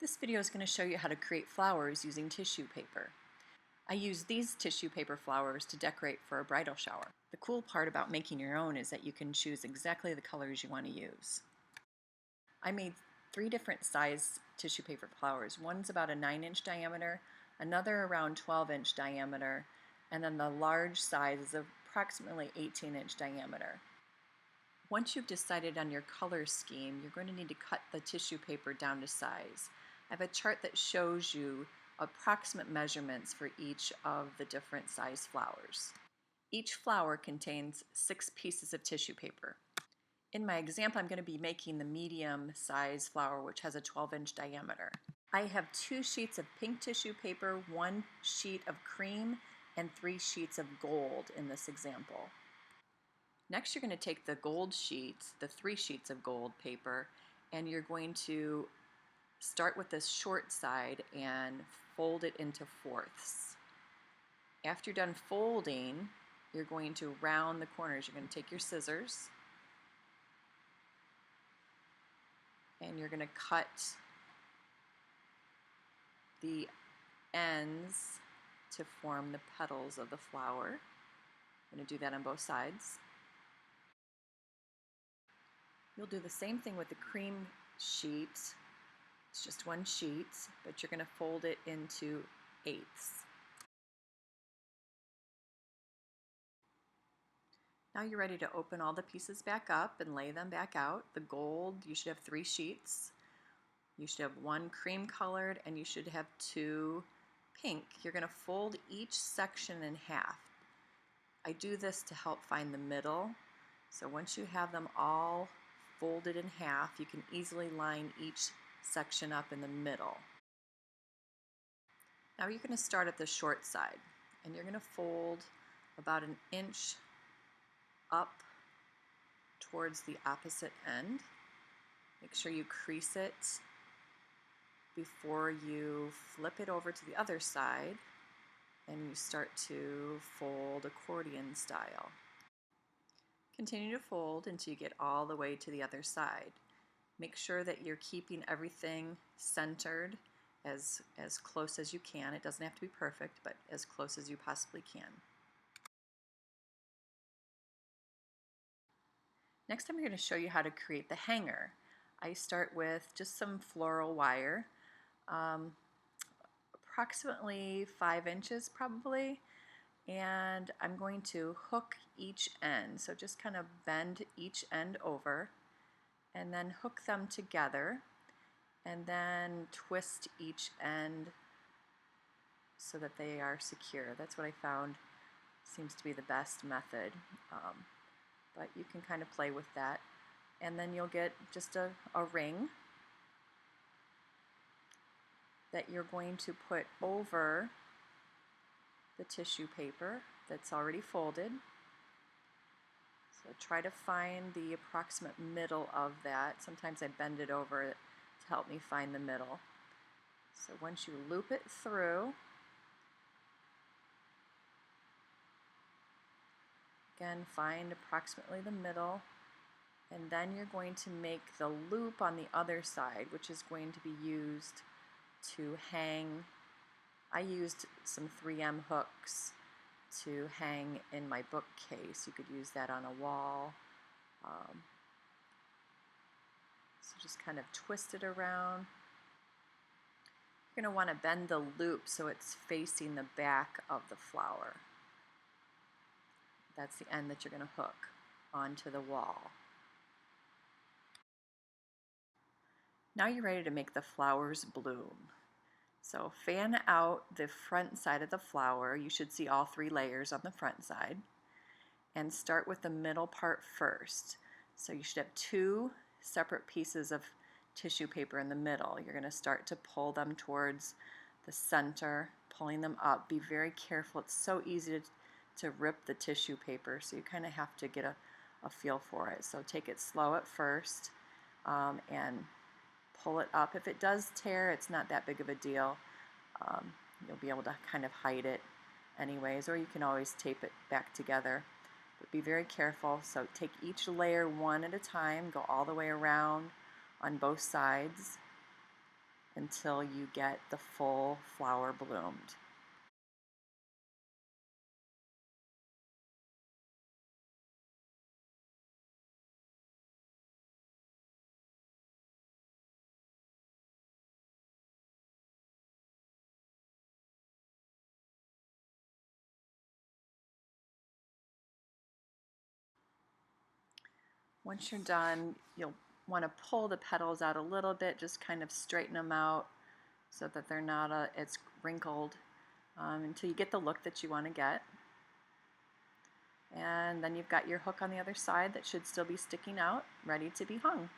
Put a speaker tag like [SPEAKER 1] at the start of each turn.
[SPEAKER 1] This video is going to show you how to create flowers using tissue paper. I use these tissue paper flowers to decorate for a bridal shower. The cool part about making your own is that you can choose exactly the colors you want to use. I made 3 different size tissue paper flowers. One's about a 9-inch diameter, another around 12-inch diameter, and then the large size is approximately 18-inch diameter. Once you've decided on your color scheme, you're going to need to cut the tissue paper down to size. I have a chart that shows you approximate measurements for each of the different size flowers. Each flower contains 6 pieces of tissue paper. In my example, I'm going to be making the medium size flower, which has a 12-inch diameter. I have 2 sheets of pink tissue paper, 1 sheet of cream, and 3 sheets of gold in this example. Next, you're going to take the gold sheets, the 3 sheets of gold paper, and you're going to start with this short side and fold it into fourths. After you're done folding, you're going to round the corners. You're going to take your scissors and you're going to cut the ends to form the petals of the flower. I'm going to do that on both sides. You'll do the same thing with the cream sheet. It's just 1 sheet, but you're going to fold it into eighths. Now you're ready to open all the pieces back up and lay them back out. The gold, you should have 3 sheets. You should have 1 cream colored and you should have 2 pink. You're going to fold each section in half. I do this to help find the middle. So once you have them all folded in half, you can easily line each section up in the middle. Now you're going to start at the short side and you're going to fold about 1 inch up towards the opposite end. Make sure you crease it before you flip it over to the other side and you start to fold accordion style. Continue to fold until you get all the way to the other side. Make sure that you're keeping everything centered as close as you can. It doesn't have to be perfect, but as close as you possibly can. Next, I'm going to show you how to create the hanger. I start with just some floral wire, approximately 5 inches probably, and I'm going to hook each end. So just kind of bend each end over and then hook them together and then twist each end so that they are secure. That's what I found seems to be the best method, but you can kind of play with that. And then you'll get just a ring that you're going to put over the tissue paper that's already folded. So try to find the approximate middle of that. Sometimes I bend it over to help me find the middle. So once you loop it through, again, find approximately the middle, and then you're going to make the loop on the other side, which is going to be used to hang. I used some 3M hooks to hang in my bookcase. You could use that on a wall. So just kind of twist it around. You're going to want to bend the loop so it's facing the back of the flower. That's the end that you're going to hook onto the wall. Now you're ready to make the flowers bloom. So fan out the front side of the flower. You should see all 3 layers on the front side. And start with the middle part first. So you should have 2 separate pieces of tissue paper in the middle. You're going to start to pull them towards the center, pulling them up. Be very careful. It's so easy to rip the tissue paper, so you kind of have to get a feel for it. So take it slow at first and pull it up. If it does tear, it's not that big of a deal. You'll be able to kind of hide it anyways, or you can always tape it back together. But be very careful. So take each layer one at a time, go all the way around on both sides, until you get the full flower bloomed. Once you're done, you'll want to pull the petals out a little bit, just kind of straighten them out so that they're not as wrinkled until you get the look that you want to get. And then you've got your hook on the other side that should still be sticking out, ready to be hung.